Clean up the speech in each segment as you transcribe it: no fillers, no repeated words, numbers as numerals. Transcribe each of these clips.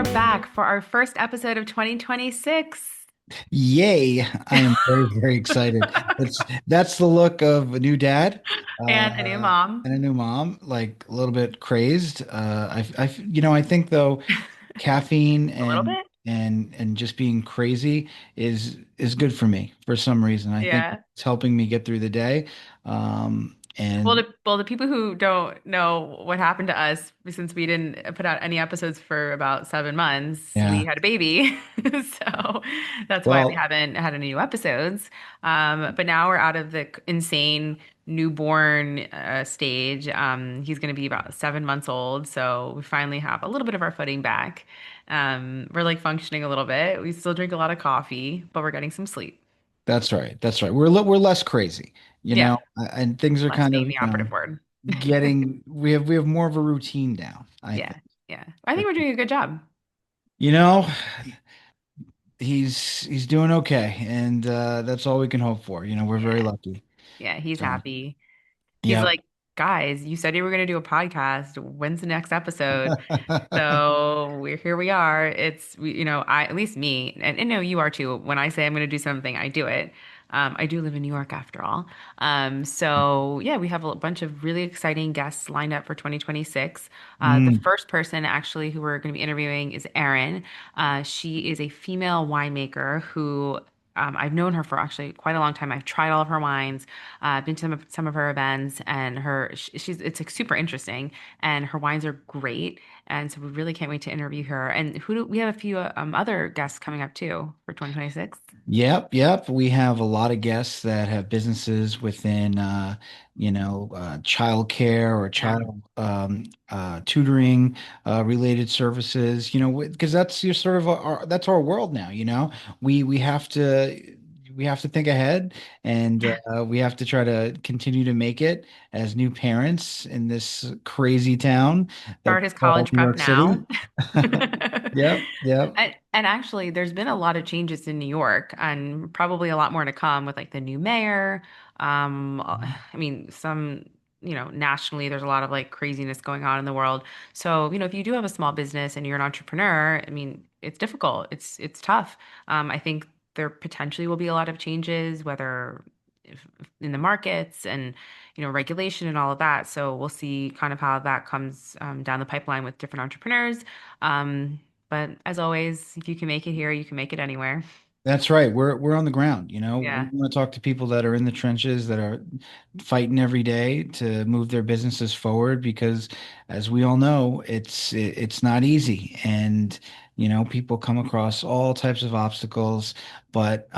are back for our first episode of 2026. Yay. I am very, very excited. That's the look of a new dad, And a new mom. and a new mom, like a little bit crazed. I think though, caffeine A little and bit? and just being crazy is good for me for some reason. I think Yeah. it's helping me get through the day. And Well, the people who don't know what happened to us, since we didn't put out any episodes for about 7 months, we yeah, had a baby. So that's why we well, haven't had any new episodes. But now we're out of the insane newborn stage. He's going to be about 7 months old. So we finally have a little bit of our footing back. We're like functioning a little bit. We still drink a lot of coffee, but we're getting some sleep. that's right. That's right. We're less crazy, Yeah, and things are less kind being of, the operative word. getting we have more of a routine now, I Yeah, think. yeah. I think we're doing a good job. You know, he's doing okay, and that's all we can hope for. We're very Yeah, lucky. yeah. He's So, happy. He's yep. like, guys, you said you were going to do a podcast. When's the next episode? So we're here. We are. I at least me, and no, you are too. When I say I'm going to do something, I do it. I do live in New York after all. So yeah, we have a bunch of really exciting guests lined up for 2026. The Mm, first person actually who we're going to be interviewing is Erin. She is a female winemaker who. I've known her for actually quite a long time. I've tried all of her wines, been to some of her events, and she's it's like super interesting, and her wines are great. And so we really can't wait to interview her. And we have a few other guests coming up too for 2026. yep. We have a lot of guests that have businesses within, childcare or Yeah. child tutoring related services. Because that's your sort of that's our world now. We have to. We have to think ahead, and we have to try to continue to make it as new parents in this crazy town that Start we his call college New prep York City. now. Yep. And actually, there's been a lot of changes in New York, and probably a lot more to come with like the new mayor. I mean, nationally, there's a lot of like craziness going on in the world. So, if you do have a small business and you're an entrepreneur, I mean, it's difficult. It's tough. I think there potentially will be a lot of changes, whether in the markets and regulation and all of that. So we'll see kind of how that comes down the pipeline with different entrepreneurs. But as always, if you can make it here, you can make it anywhere. That's right. We're on the ground, We Yeah. want to talk to people that are in the trenches, that are fighting every day to move their businesses forward because as we all know, it's not easy. And people come across all types of obstacles, but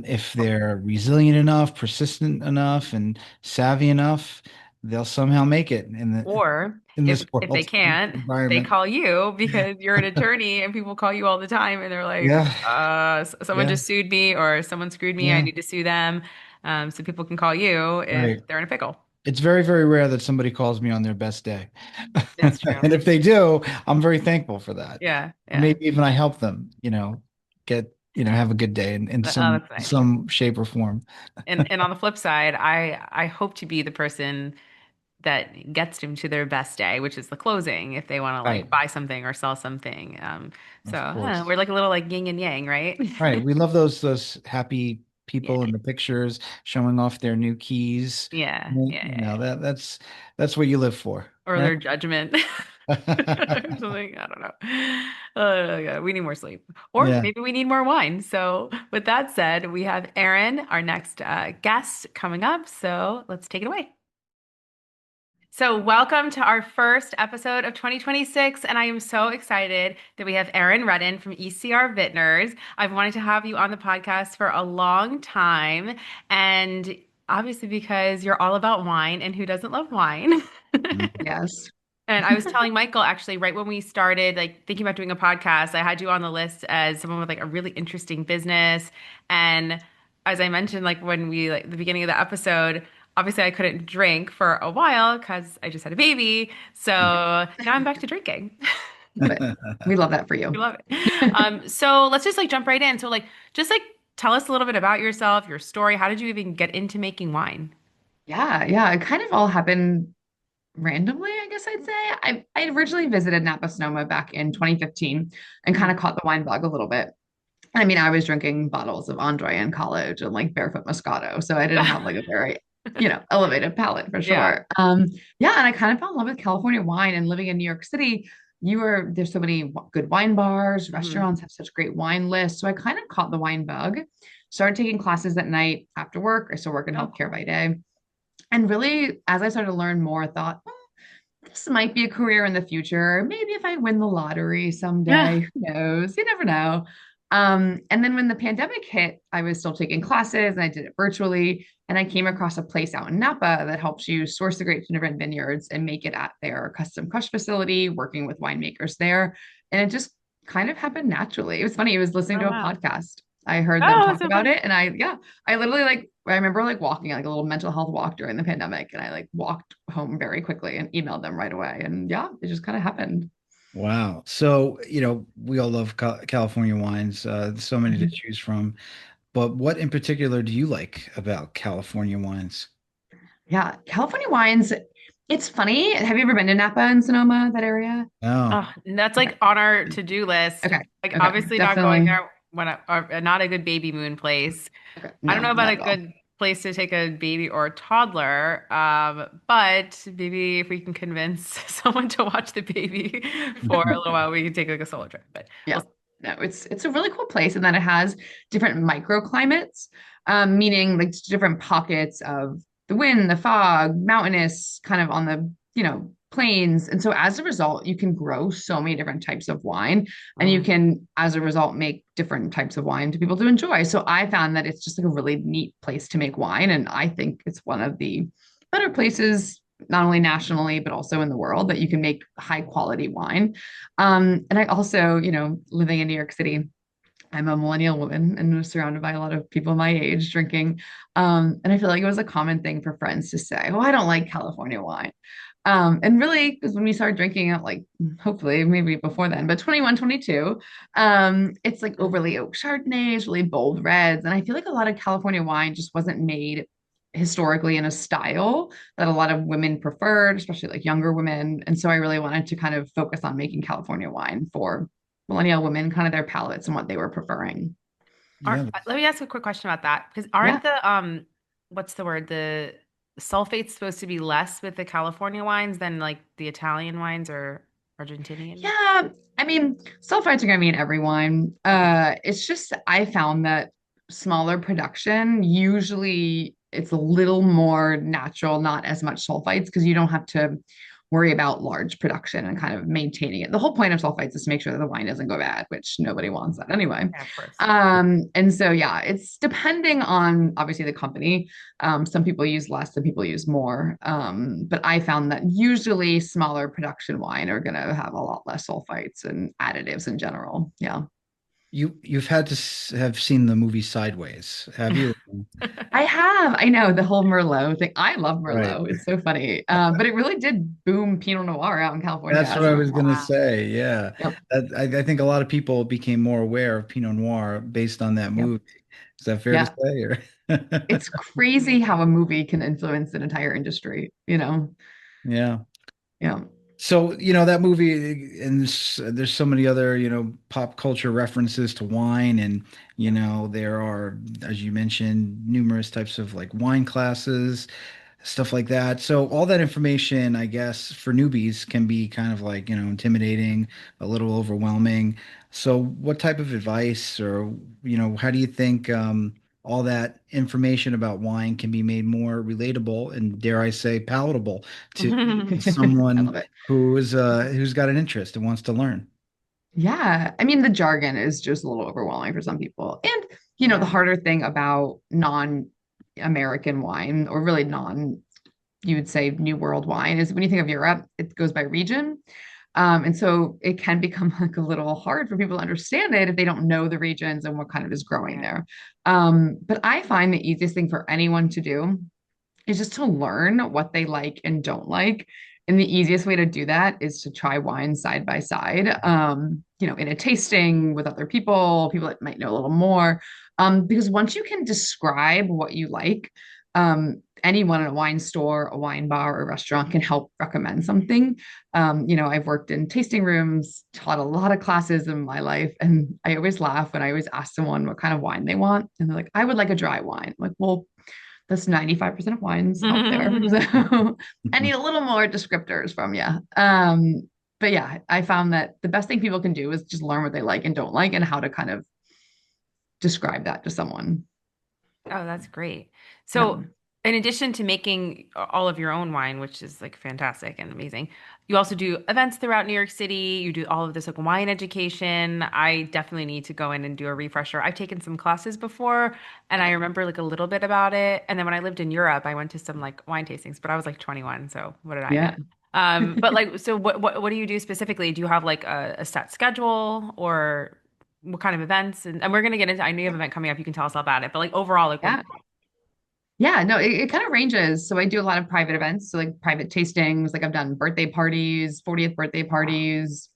if they're resilient enough, persistent enough, and savvy enough, they'll somehow make it Or in if this if they world can't, they environment. call you because you're an attorney and people call you all the time and they're like, Yeah, someone yeah, just sued me or someone screwed me. I yeah. need to sue them. So people can call you if Right. they're in a pickle. It's very, very rare that somebody calls me on their best day. It's true. And if they do, I'm very thankful for that. Yeah. Or Yeah. maybe even I help them, have a good day in Oh, some that's nice. some shape or form. And on the flip side, I hope to be the person that gets them to their best day, which is the closing, if they want to Right. like buy something or sell something. So Of course. we're like a little like yin and yang, right? Right. We love those happy Yeah, people in the pictures showing off their new keys. yeah, yeah, yeah, yeah. That's what you live for, Or right? their judgment. Or something. I don't know. Oh, yeah, we need more sleep, or Yeah. maybe we need more wine. So, with that said, we have Erin, our next guest, coming up. So, let's take it away. So, welcome to our first episode of 2026. And I am so excited that we have Erin Reddan from ECR Vintners. I've wanted to have you on the podcast for a long time. And obviously, because you're all about wine, and who doesn't love wine? Yes. And I was telling Michael actually right when we started like thinking about doing a podcast, I had you on the list as someone with like a really interesting business. And as I mentioned, like when we like the beginning of the episode, obviously I couldn't drink for a while because I just had a baby. So now I'm back to drinking. Love it. We love that for We you. love it. So let's just like jump right in. So like just like tell us a little bit about yourself, your story. How did you even get into making wine? Yeah, yeah. It kind of all happened randomly, I guess I'd say. I originally visited Napa Sonoma back in 2015 and kind of Mhm. caught the wine bug a little bit. I mean, I was drinking bottles of Andre in college and like barefoot Moscato, so I didn't have like a very, elevated palate for Yeah. sure. Yeah, and I kind of fell in love with California wine and living in New York City. There's so many good wine bars, Mhm. restaurants have such great wine lists. So I kind of caught the wine bug, started taking classes at night after work. I still work in Oh, healthcare cool. by day. And really, as I started to learn more, I thought, this might be a career in the future. Maybe if I win the lottery Yeah. someday, who knows? You never know. And then when the pandemic hit, I was still taking classes and I did it virtually. And I came across a place out in Napa that helps you source the grapes from different vineyards and make it at their custom crush facility, working with winemakers there. And it just kind of happened naturally. It was funny. I was listening Oh, to a wow. podcast. I heard them Oh, talk so about fun. it. And I literally I remember like walking like a little mental health walk during the pandemic. And I like walked home very quickly and emailed them right away. And yeah, it just kind of happened. Wow. So, we all love California wines, so many to Mhm. choose from. But what in particular do you like about California wines? Yeah, California wines. It's funny. Have you ever been to Napa and Sonoma, that area? Oh, Oh, and that's Okay. like on our to-do list. Okay. Like Okay. obviously not going Definitely. there when or not a good baby moon place. Okay. I don't No, know about not a at all. good place to take a baby or a toddler, but maybe if we can convince someone to watch the baby for a little while, we can take like a solo trip. But Yeah. we'll No, it's a really cool place in that it has different microclimates, meaning like different pockets of the wind, the fog, mountainous, kind of on the, plains. And so as a result, you can grow so many different types of wine and you see. can, as a result, make different types of wine to people to enjoy. So I found that it's just like a really neat place to make wine. And I think it's one of the better places, not only nationally, but also in the world that you can make high quality wine. And I also, living in New York City, I'm a millennial woman and was surrounded by a lot of people my age drinking. And I feel like it was a common thing for friends to say, "Oh, I don't like California wine." And really, because when we started drinking it, like hopefully maybe before then, but 21, 22, it's like overly oak Chardonnays, really bold reds. And I feel like a lot of California wine just wasn't made historically in a style that a lot of women preferred, especially like younger women. And so I really wanted to kind of focus on making California wine for millennial women, kind of their palates and what they were preferring. yeah. Let me ask a quick question about that because Yeah. aren't the what's the word? The sulfates supposed to be less with the California wines than like the Italian wines or Argentinian? Yeah. I mean, sulfites are going to be in every wine. Okay. It's just I found that smaller production usually it's a little more natural, not as much sulfites because you don't have to worry about large production and kind of maintaining it. The whole point of sulfites is to make sure that the wine doesn't go bad, which nobody wants that anyway. Yeah, of course. And so yeah, it's depending on obviously the company. Some people use less, some people use more. But I found that usually smaller production wine are going to have a lot less sulfites and additives in general. Yeah. You've had to have seen the movie Sideways, have you? I have. I know the whole Merlot thing. I love Right. Merlot. It's so funny. But it really did boom Pinot Noir out in California That's as what a I was gonna result. Wow. say. Yeah, Yep. I think a lot of people became more aware of Pinot Noir based on that Yep. movie. Is that fair to Yeah. say? Or It's crazy how a Amazing. movie can influence an entire industry. yeah. Yeah. So, that movie, and there's so many other, pop culture references to wine, and, there are, as you mentioned, numerous types of like wine classes, stuff like that. So all that information, I guess, for newbies can be kind of like, intimidating, a little overwhelming. So what type of advice or, how do you think all that information about wine can be made more relatable and dare I say palatable to I someone love it. who's got an interest and wants to learn? Yeah. I mean, the jargon is just a little overwhelming for some people. And, the Yeah. harder thing about non-American wine, or really you would say New World wine, is when you think of Europe, it goes by region. And so it can become like a little hard for people to understand it if they don't know the regions and what kind of is growing Yeah. there. But I find the easiest thing for anyone to do is just to learn what they like and don't like. And the easiest way to do that is to try wine side by side, in a tasting with other people that might know a little more. Because once you can describe what you like, Anyone in a wine store, a wine bar, or restaurant can help recommend something. I've worked in tasting rooms, taught a lot of classes in my life, and I always laugh when I always ask someone what kind of wine they want, and they're like, "I would like a dry wine." I'm like, well, that's 95% of wines out there. So I need a little more descriptors from you. But yeah, I found that the best thing people can do is just learn what they like and don't like and how to kind of describe that to someone. Oh, that's great. Yeah. So, in addition to making all of your own wine, which is like fantastic and amazing, you also do events throughout New York City. You do all of this like wine education. I definitely need to go in and do a refresher. I've taken some classes before and I remember like a little bit about it. And then when I lived in Europe, I went to some like wine tastings, but I was like 21, so what did I know? Yeah. But like, so what do you do specifically? Do you have like a set schedule or what kind of events? And we're gonna get into, I know you have an event coming up, you can tell us all about it, but like overall, like what do Yeah. Yeah, no, it kind of ranges. So I do a lot of private events, so like private tastings, like I've done birthday parties, 40th birthday parties,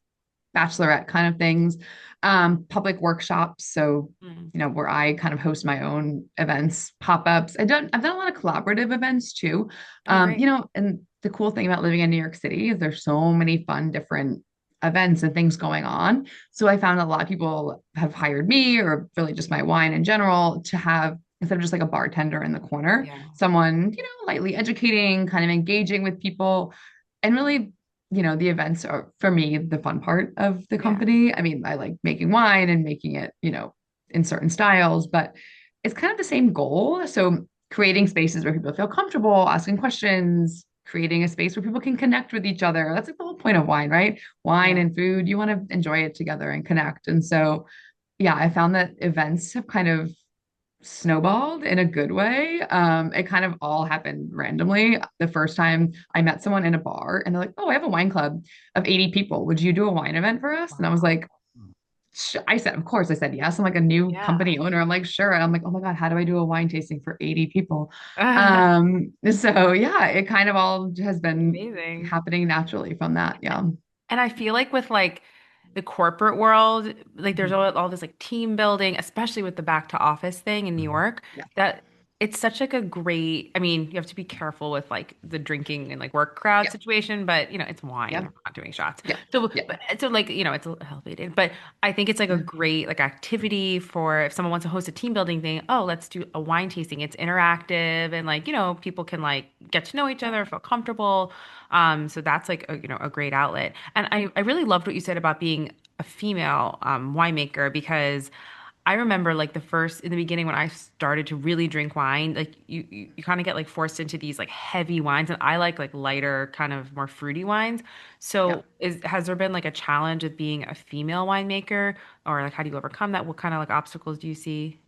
bachelorette kind of things, public workshops. So, Mm. where I kind of host my own events, pop-ups. I've done a lot of collaborative events too. Oh, great. And the cool thing about living in New York City is there's so many fun different events and things going on. So I found a lot of people have hired me or really just my wine in general to have instead of just like a bartender in the corner, Yeah. someone, lightly educating, kind of engaging with people and really the events are for me the fun part of the Yeah. company. I mean, I like making wine and making it, in certain styles, but it's kind of the same goal. So creating spaces where people feel comfortable asking questions, creating a space where people can connect with each other. That's like the whole point of wine, right? Wine Yeah. and food, you want to enjoy it together and connect. And so, yeah, I found that events have kind of snowballed in a good way. It kind of all happened randomly. The first time I met someone in a bar and they're like, "Oh, I have a wine club of 80 people. Would you do a wine event for us?" And I was Wow. like, I said, of course, I said yes. I'm like a new Yeah. company owner. I'm like, sure. And I'm like, oh my God, how do I do a wine tasting for 80 people? So yeah, it kind of all has been Amazing. happening naturally from that. Yeah. And I feel like with like the corporate world, like there's Mhm. all this like team building, especially with the back to office thing in New York, Yeah. that it's such like a great, I mean, you have to be careful with like the drinking and like work crowd Yeah. situation, but it's wine. Yeah. We're not doing shots. Yeah. So, Yeah. so like, it's elevated, but I think it's like a Yeah. great like activity for if someone wants to host a team building thing. Oh, let's do a wine tasting. It's interactive and like, people can like get to know each other, feel comfortable. So that's like a great outlet. And I really loved what you said about being a female winemaker because I remember like the first in the beginning when I started to really drink wine, like you kind of get like forced into these like heavy wines, and I like lighter, kind of more fruity wines. Yeah. So has there been like a challenge of being a female winemaker, or like how do you overcome that? What kind of like obstacles do you see?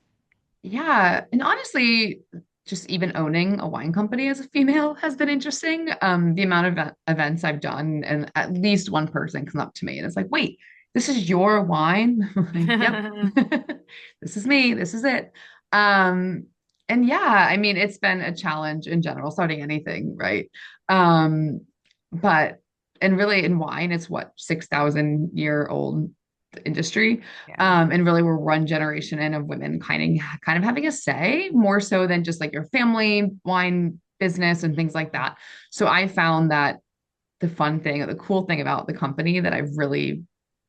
Yeah, and honestly, just even owning a wine company as a female has been interesting. The amount of events I've done, and at least one person comes up to me and it's like, "Wait, this is your wine?" I'm like, "Yep, this is me. This is it." And yeah, I mean, it's been a challenge in general, starting anything, right? Um, but and really in wine, it's what 6,000-year-old industry. Yeah. And really we're one generation in of women kind of having a say more so than just like your family wine business and things like that. So I found that the cool thing about the company that I've really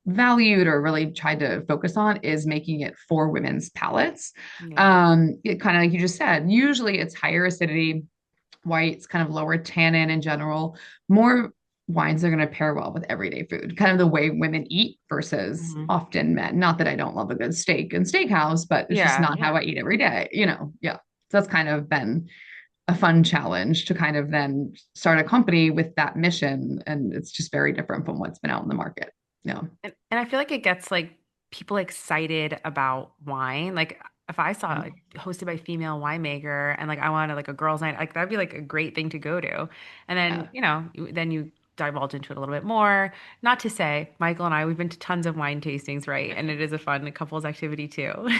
valued or really tried to focus on is making it for women's palates. Yeah. It kind of like you just said, usually it's higher acidity, whites, kind of lower tannin in general, more wines are going to pair well with everyday food, kind of the way women eat versus Mhm. often men. Not that I don't love a good steak and steakhouse, but it's just Yeah. not how Yeah. I eat every day, Yeah. So that's kind of been a fun challenge to kind of then start a company with that mission. And it's just very different from what's been out in the market. Yeah. And I feel like it gets like people excited about wine. Like if I saw like hosted by female winemaker and like I wanted like a girls' night, like that'd be like a great thing to go to. And then, Yeah. then you divulge into it a little bit more. Not to say, Michael and I, we've been to tons of wine tastings, right? And it is a fun couples activity too.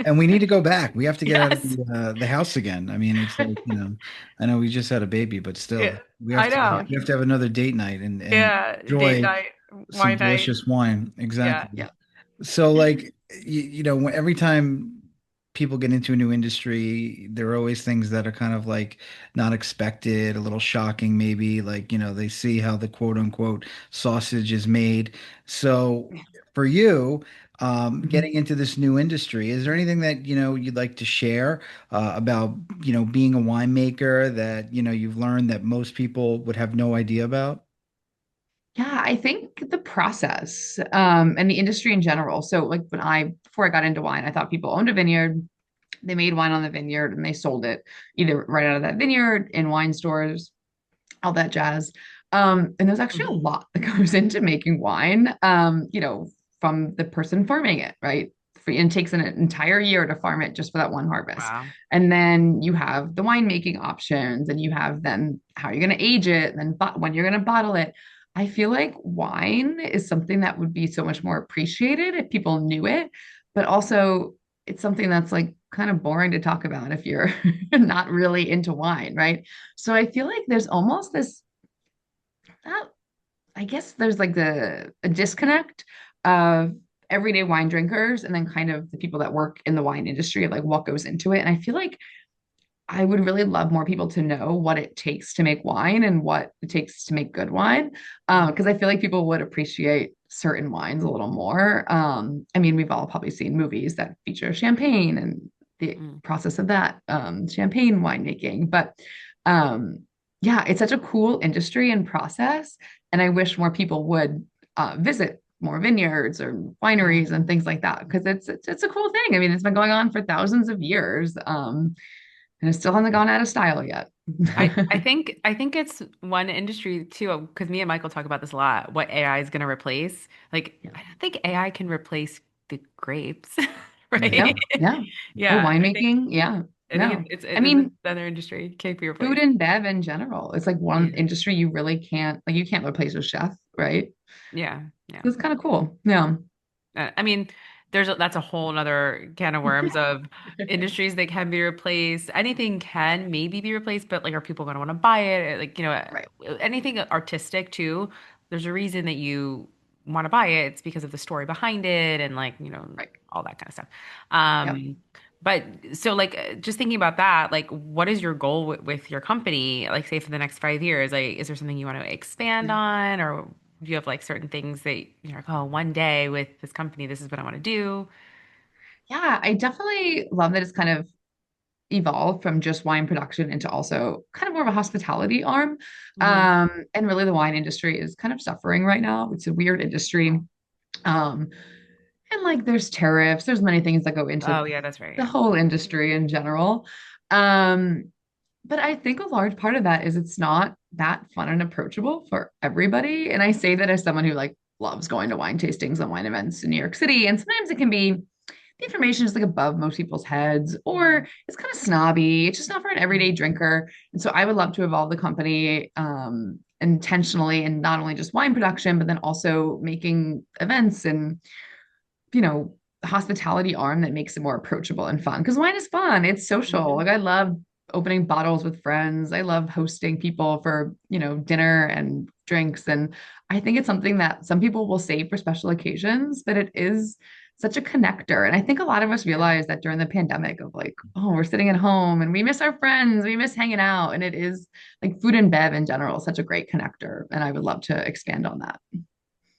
And we need to go back. We have to get out of Yes. the house again. I mean, it's like, I know we just had a baby, but Yeah, still, I know. we have to have another date night and Yeah, date enjoy night, some wine night. delicious wine. Yeah. Exactly. Yeah. So like every time people get into a new industry, there are always things that are kind of like not expected, a little shocking, maybe. Like, they see how the quote unquote sausage is made. So for you, Mhm. getting into this new industry, is there anything that, you'd like to share about, being a winemaker that, you've learned that most people would have no idea about? Yeah, I think the process and the industry in general. So, like before I got into wine, I thought people owned a vineyard, they made wine on the vineyard, and they sold it either right out of that vineyard in wine stores, all that jazz. And there's actually a lot that goes into making wine, from the person farming it, right? And it takes an entire year to farm it just for that one harvest. Wow. And then you have the winemaking options, and you have then how you're going to age it, and then when you're going to bottle it. I feel like wine is something that would be so much more appreciated if people knew it, but also it's something that's like kind of boring to talk about if you're not really into wine, right? So I feel like there's almost this, uh, I guess there's like a disconnect of everyday wine drinkers and then kind of the people that work in the wine industry, like what goes into it. And I feel like I would really love more people to know what it takes to make wine and what it takes to make good wine. Mhm. Because I feel like people would appreciate certain wines a little more. I mean, we've all probably seen movies that feature champagne and the Mm. process of that, champagne winemaking. But um, yeah, it's such a cool industry and process. And I wish more people would visit more vineyards or Yeah. wineries and things like that because it's a cool thing. I mean, it's been going on for thousands of years. And it still hasn't gone out of style yet. I think it's one industry too, because me and Michael talk about this a lot, what AI is going to replace. Like, Yeah. I don't think AI can replace the grapes, Yeah. right? Yep. Yeah. Oh, Yeah, winemaking. Yeah. I think No. it's I it is mean, another industry can't be food replaced. and bev in general. It's like one Yeah, industry you really can't, like, you can't replace a chef, right? yeah, yeah. So it's kind of cool. Yeah. I mean, that's a whole nother can of worms of industries that can be replaced. Anything can maybe be replaced, but like, are people going to want to buy it? Like, Right. anything artistic too. There's a reason that you want to buy it. It's because of the story behind it and like, Right. all that kind of stuff. Yep. But so like, just thinking about that, like, what is your goal with your company? Like, say for the next 5 years, like, is there something you want to expand on, or do you have like certain things that you're like, oh, one day with this company, this is what I want to do? Yeah. I definitely love that it's kind of evolved from just wine production into also kind of more of a hospitality arm. Hmm. And really the wine industry is kind of suffering right now. It's a weird industry. Um, and like there's tariffs, there's many things that go into Oh, yeah, that's right. the Yeah. whole industry in general. Um, but I think a large part of that is it's not that fun and approachable for everybody. And I say that as someone who like loves going to wine tastings and wine events in New York City. And sometimes it can be the information is like above most people's heads, Hmm. or it's kind of snobby. It's just not for an everyday drinker. And so I would love to evolve the company intentionally and not only just wine production, but then also making events and hospitality arm that makes it more approachable and fun. Because wine is fun. It's social. Hmm. Like I love opening bottles with friends. I love hosting people for, dinner and drinks. And I think it's something that some people will save for special occasions, but it is such a connector. And I think a lot of us Yeah. realized that during the pandemic of like, oh, we're sitting at home and we miss our friends, we miss hanging out. And it is like food and bev in general, such a great connector. And I would love to expand on that.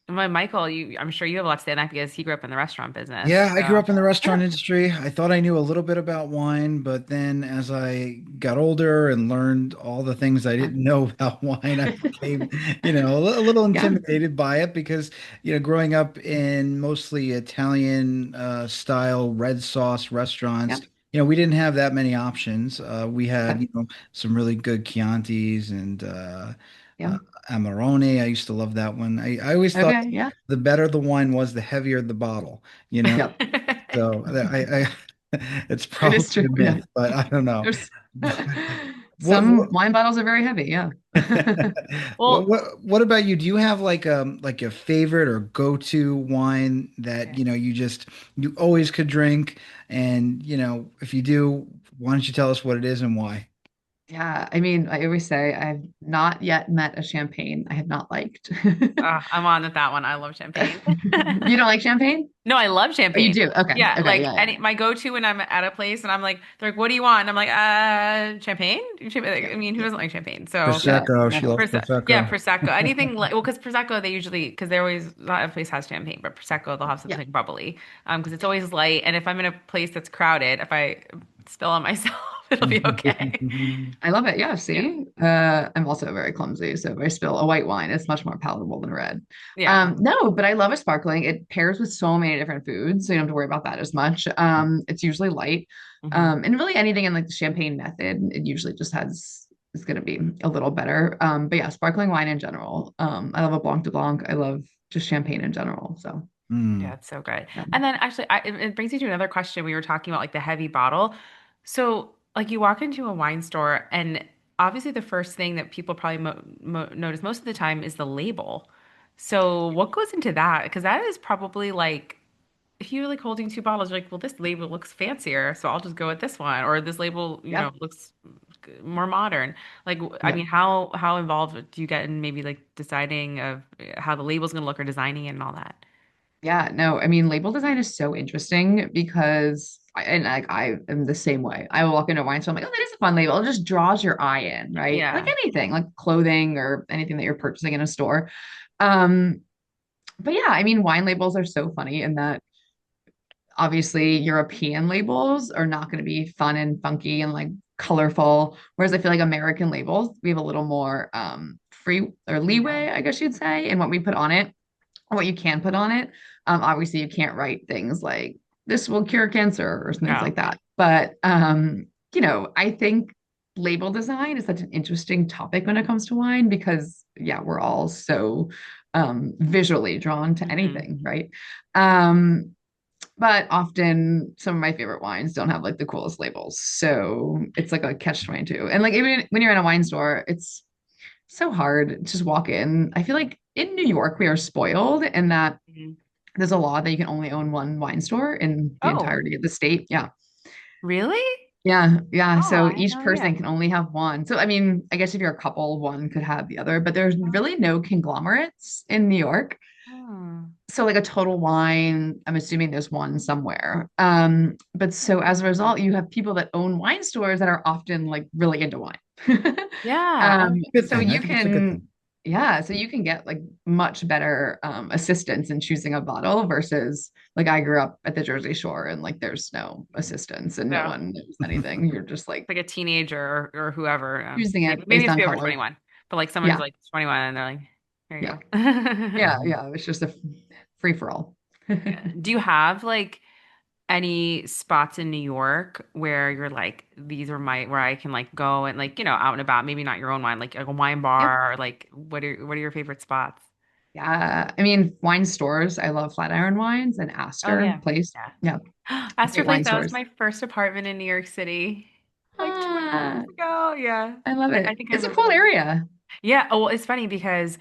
Well, Michael, I'm sure you have a lot to say on that because he grew up in the restaurant business. Yeah, I grew So, up in the restaurant Yeah. industry. I thought I knew a little bit about wine, but then as I got older and learned all the things I Yeah. didn't know about wine, I became, a little Yeah. intimidated by it because, growing up in mostly Italian style red sauce restaurants, Yep. we didn't have that many options. We had, Yep. some really good Chiantis and uh, Yeah. Amarone. I used to love that one. I always thought Okay. Yeah. the better the wine was, the heavier the bottle, you know? Yep. So it's It is probably true. a Yeah. myth, but I don't know. There's What some wine bottles are very heavy. Yeah. well, what about you? Do you have like a favorite or go-to wine that you always could drink? And if you do, why don't you tell us what it is and why? Yeah, I mean, I always say I've not yet met a champagne I have not liked. I'm on with that one. I love champagne. You don't like champagne? No, I love Oh, you champagne. do? Okay. Yeah, Okay. like Yeah. Yeah. any my go-to when I'm at a place and I'm like, they're like, "What do you want?" And I'm like, champagne." Yeah. I mean, who Yeah. doesn't like champagne? So, Yeah. Prosecco. She No. loves Yeah, Prosecco. prosecco. Anything like well, because prosecco they usually because they always not every place has champagne, but prosecco they'll have Yeah. something bubbly, because it's always light. And if I'm in a place that's crowded, if I spill on myself, it'll be okay. I love it. Yeah, Yeah, see? I'm also very clumsy, so if I spill a white wine, it's much more palatable than red. yeah, No, but I love a sparkling. It pairs with so many different foods, so you don't have to worry about that as much. It's usually light. hmm And really anything in like the champagne method, it usually just has is going to be a little better. But yeah, sparkling wine in general. I love a Blanc de Blanc. I love just champagne in general. So yeah, Mm. it's so good. yeah. And then actually, it brings me to another question. We were talking about like the heavy bottle. So, like, you walk into a wine store, and obviously, the first thing that people probably mo notice most of the time is the label. So, what goes into that? Because that is probably like, if you're like holding two bottles, you're like, well, this label looks fancier, so I'll just go with this one, or this label, Yeah. looks more modern. Like, I Yeah. mean, how involved do you get in maybe like deciding of how the label's gonna look or designing it and all that? Yeah, no, I mean, label design is so interesting because and like I am the same way. I will walk into a wine store, I'm like, oh, that is a fun label. It just draws your eye in, right? Like Yeah. anything, like clothing or anything that you're purchasing in a store. Um, but yeah, I mean, wine labels are so funny in that obviously European labels are not going to be fun and funky and like colorful. Whereas I feel like American labels, we have a little more free or leeway, Freedom. I guess you'd say, in what we put on it or what you can put on it. Obviously, you can't write things like this will cure cancer or things Yeah. like that. But I think label design is such an interesting topic when it comes to wine because yeah, we're all so visually drawn to hmm anything, right? Um, but often some of my favorite wines don't have like the coolest labels. So it's like a catch 22. And like even when you're in a wine store, it's so hard to just walk in. I feel like in New York, we are spoiled in that hmm there's a law that you can only own one wine store in the Oh, entirety of the state. Yeah. really? Yeah. Yeah. Oh, So I had each no person idea. can only have one. So, I mean, I guess if you're a couple, one could have the other, but there's really no conglomerates in New York. Oh, So like a Total Wine, I'm assuming there's one somewhere. But so as a result, you have people that own wine stores that are often like really into wine. yeah. I Good So thing. I you think it's a good thing. can, yeah, so you can get like much better assistance in choosing a bottle versus like I grew up at the Jersey Shore and like there's no assistance and no No, one knows anything. You're just like like a teenager or whoever. choosing Maybe based it's on be over color. 21, but like someone who's Yeah, like 21 and they're like, here you yeah, go. yeah, yeah. It's just a free for all. Yeah. Do you have like any spots in New York where you're like, these are where I can like go and like, out and about, maybe not your own wine, like a wine Yeah. bar, or like what are your favorite spots? Yeah, I mean, wine stores. I love Flatiron Wines and Oh Astor yeah. Place. Yeah. Yeah, Astor great Place, wine that was stores. my first apartment in New York City, like 20 years Ah, ago. Yeah. I love I it. think I It's a remember cool that. area. Yeah. Oh, well, it's funny because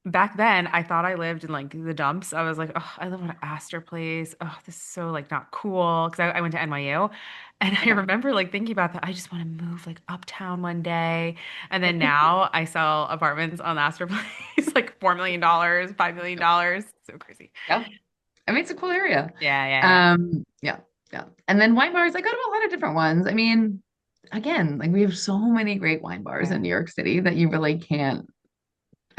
back then I thought I lived in like the dumps. I was like, oh, I live in an Astor Place. Oh, this is so like not cool. Because I went to NYU. And I Okay. remember like thinking about that. I just want to move like uptown one day. And then now I sell apartments on Astor Place, like $4 million, $5 million. So crazy. Yeah, I mean, it's a cool area. Yeah, yeah, yeah. Yeah, yeah. And then wine bars, I go to a lot of different ones. I mean, again, like we have so many great wine bars in Yeah. New York City that you really can't.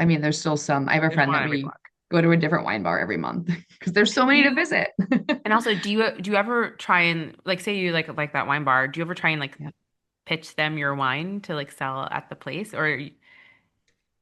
I mean, there's still some. I have a There's friend one that on every we block. go to a different wine bar every month because there's so Do many to you visit. and also do you ever try and like say you like that wine bar, do you ever try and like Yeah. pitch them your wine to like sell at the place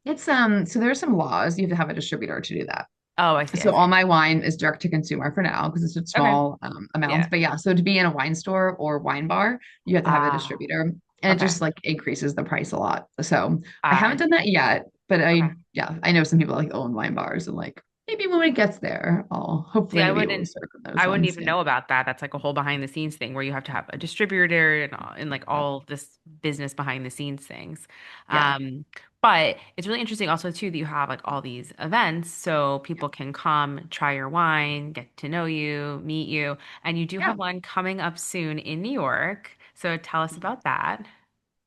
It's so there's some laws. You have to have a distributor to do that. oh, I see, I So all see. my wine is direct to consumer for now because it's a Okay. small amounts. Yeah. But yeah, so to be in a wine store or wine bar, you have to have a Ah, distributor, and it okay. just like increases the price a lot. So I I haven't done that yet, but okay. I know some people like own wine bars and like maybe when it gets there, I'll See, hopefully be able to serve from those I wouldn't ones. even Yeah, know about that. That's like a whole behind the scenes thing where you have to have a distributor and like yeah, all this business behind the scenes things. yeah, Um, but it's really interesting also too that you have like all these events so people can come try your wine, get to know you, meet you, and you do yeah. have one coming up soon in New York. So tell us about that.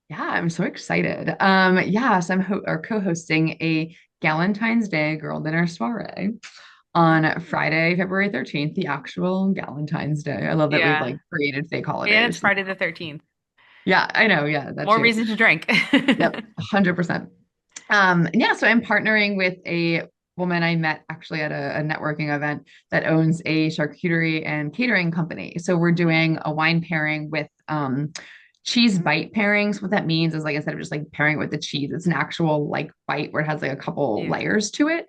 Yeah, I'm so excited. Yeah, so I'm or co-hosting a Galentine's Day girl dinner soiree on Friday, February 13th, the actual Galentine's Day. I love that we've Yeah. like created fake And it's holidays. Friday the 13th. Yeah, I know. Yeah, that More too. reason to drink. Yep, 100%. And yeah, so I'm partnering with a woman I met actually at a networking event that owns a charcuterie and catering company. So we're doing a wine pairing with cheese bite pairings. What that means is like instead of just like pairing it with the cheese, it's an actual like bite where it has like a couple Yeah. layers to it.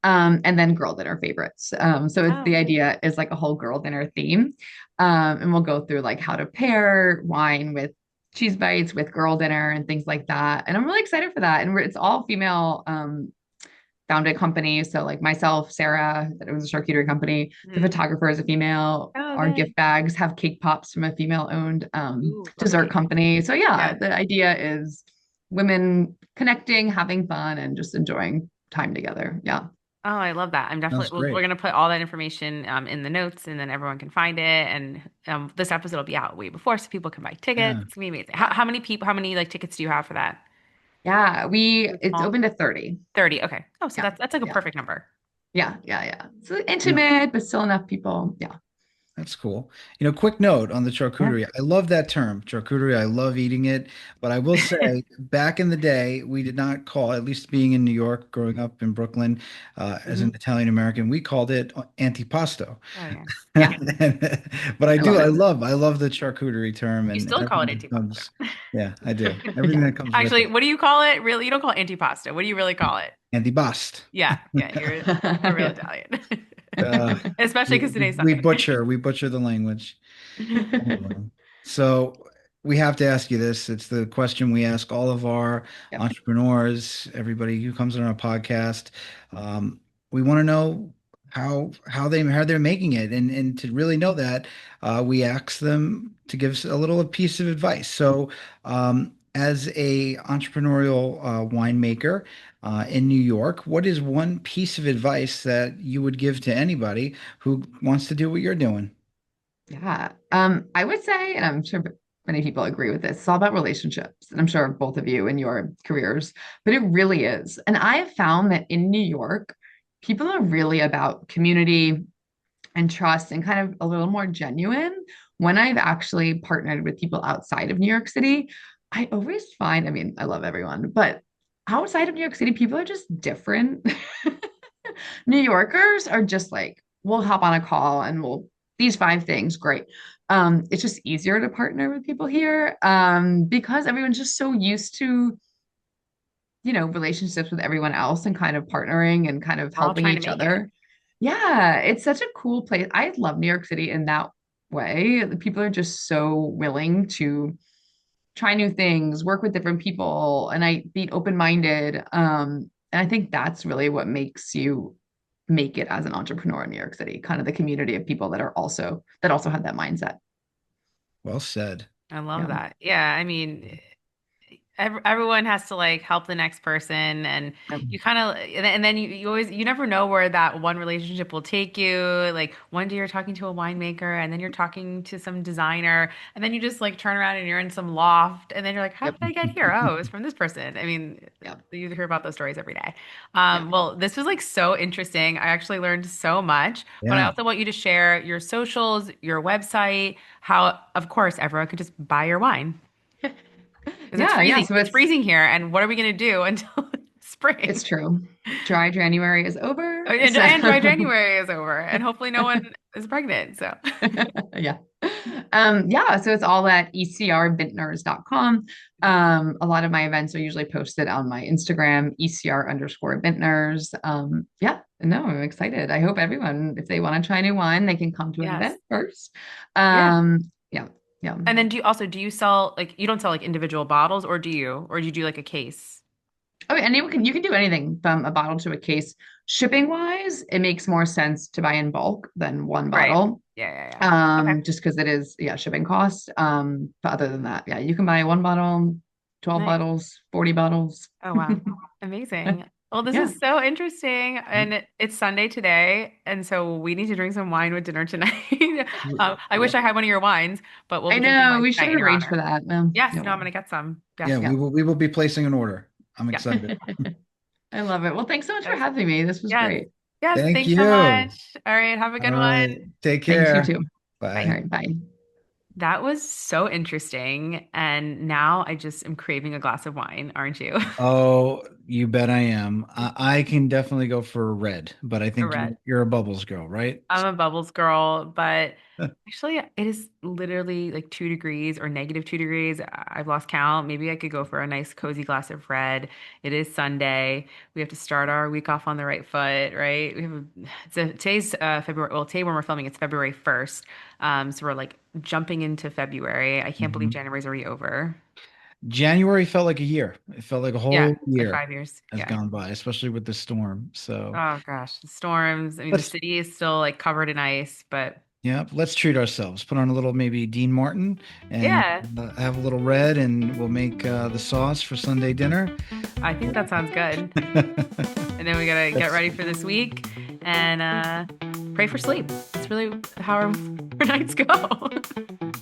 And then girl dinner favorites. So Oh, the idea is like a whole girl dinner theme. And we'll go through like how to pair wine with cheese bites with girl dinner and things like that. And I'm really excited for that. And it's all female founded company. So like myself, Sarah, that owns a charcuterie company, the mhm. photographer is a female. Oh, Our good. gift bags have cake pops from a female owned Ooh, love a dessert cake. company. So yeah, Yeah. the idea is women connecting, having fun, and just enjoying time together. Yeah. Oh, I love that. I'm Sounds definitely, we're great. going to put all that information in the notes and then everyone can find it. And this episode will be out way before so people can buy tickets. Yeah. It's going to be amazing. Yeah. How many people, how many like tickets do you have for that? Yeah, it's Small? open to 30. 30. Okay. Oh, so Yeah. that's like a Yeah. perfect number. Yeah. Yeah. Yeah. So You know, intimate, but still enough people. Yeah. that's cool. Quick note on the Yeah. charcuterie. I love that term, charcuterie. I love eating it. But I will say, back in the day, we did not call, at least being in New York, growing up in Brooklyn, as an Mhm. Italian American, we called it antipasto. Oh, yeah. Yeah. But I love it. I love the charcuterie term You and still call it everything that antipasto. comes. Yeah, I do. Everything Yeah. that comes with Actually, it. what do you call it? Really? You don't call it antipasta. What do you really call it? Antipast. Yeah. Yeah. You're a real Yeah. Italian. Uh, Especially because today's Sunday. we butcher the language. Anyway, so we have to ask you this. It's the question we ask all of our Yep. entrepreneurs, everybody who comes on our podcast. Um, we want to know how they're making it, and to really know that, we ask them to give us a little piece of advice. So, as a entrepreneurial winemaker in New York, what is one piece of advice that you would give to anybody who wants to do what you're doing? Yeah. I would say, and I'm sure many people agree with this, it's all about relationships. And I'm sure both of you in your careers, but it really is. And I have found that in New York, people are really about community and trust and kind of a little more genuine. When I've actually partnered with people outside of New York City, I always find, I mean, I love everyone, but outside of New York City, people are just different. New Yorkers are just like, we'll hop on a call and we'll these five things, great. It's just easier to partner with people here because everyone's just so used to, relationships with everyone else and kind of partnering and kind of We're all helping trying to each make it. other. Yeah, it's such a cool place. I love New York City in that way. The people are just so willing to try new things, work with different people, and I be open-minded. And I think that's really what makes you make it as an entrepreneur in New York City, kind of the community of people that also have that mindset. Well said. I love Yeah. that. Yeah. I mean, everyone has to like help the next person and Yep. you kind of and then you always you never know where that one relationship will take you. Like one day you're talking to a winemaker and then you're talking to some designer and then you just like turn around and you're in some loft and then you're like, how Yep. did I get here? Oh, it's from this person. I mean, Yep. you hear about those stories every day. Yep. Well, this was like so interesting. I actually learned so much, but I Yeah. also want you to share your socials, your website, how of course everyone could just buy your wine. Because it's Yeah, yeah. freezing. So It's freezing here. And what are we going to do until it's spring? true. Dry January is over. Oh, And, So and dry January is over. And hopefully no one is pregnant. So, yeah. Yeah, so it's all at ecrvintners.com. A lot of my events are usually posted on my Instagram, ECR_Vintners. Yeah, no, I'm excited. I hope everyone, if they want to try new wine, they can come to an yes. event first. Yeah. Yeah, yeah. And then do you sell like, you don't sell like individual bottles or do you? Or do you do like a case? Oh, and you can do anything from a bottle to a case. Shipping wise, it makes more sense to buy in bulk than one Right. bottle. Yeah. Yeah. Yeah. Okay. Just because it is, yeah, shipping cost. But other than that, yeah, you can buy one bottle, 12 Nice. bottles, 40 bottles. Oh, wow. Amazing. Well, this Yeah. is so interesting. And it's Sunday today. And so we need to drink some wine with dinner tonight. I wish I had one of your wines, but we'll I be drinking know wine we tonight should in your arrange for honor. that. Yes, Yeah, no, I'm well, going to get some. Yeah, Yes. yeah. we will be placing an order. I'm Yeah. excited. I love it. Well, thanks so much for Yes. having me. This was Yes. great. Yes. Thank Thanks so you. much. All right. Have a All good right. one. Take Thanks, you care. too. All Bye. Bye. right, bye. That was so interesting. And now I just am craving a glass of wine, aren't you? Oh, you bet I am. I can definitely go for a red, but I A think red. you're a bubbles girl, right? I'm a bubbles girl, but actually, it is literally like 2 degrees or -2 degrees. I've lost count. Maybe I could go for a nice cozy glass of red. It is Sunday. We have to start our week off on the right foot, right? Today's February. Well, today when we're filming, it's February 1st. So we're like jumping into February. I can't believe Mhm. January's already over. January felt like a year. It felt like a Yeah, whole like year 5 years. has Yeah. gone by, especially with the storm. So Oh gosh, the storms. I mean, the let's, city is still like covered in ice, but yeah, let's treat ourselves. Put on a little maybe Dean Martin and yeah, have a little red, and we'll make the sauce for Sunday dinner. I think that sounds good. And then we gotta get That's, ready for this week and pray for sleep. That's really how our nights go. All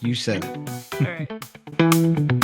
you said it. right.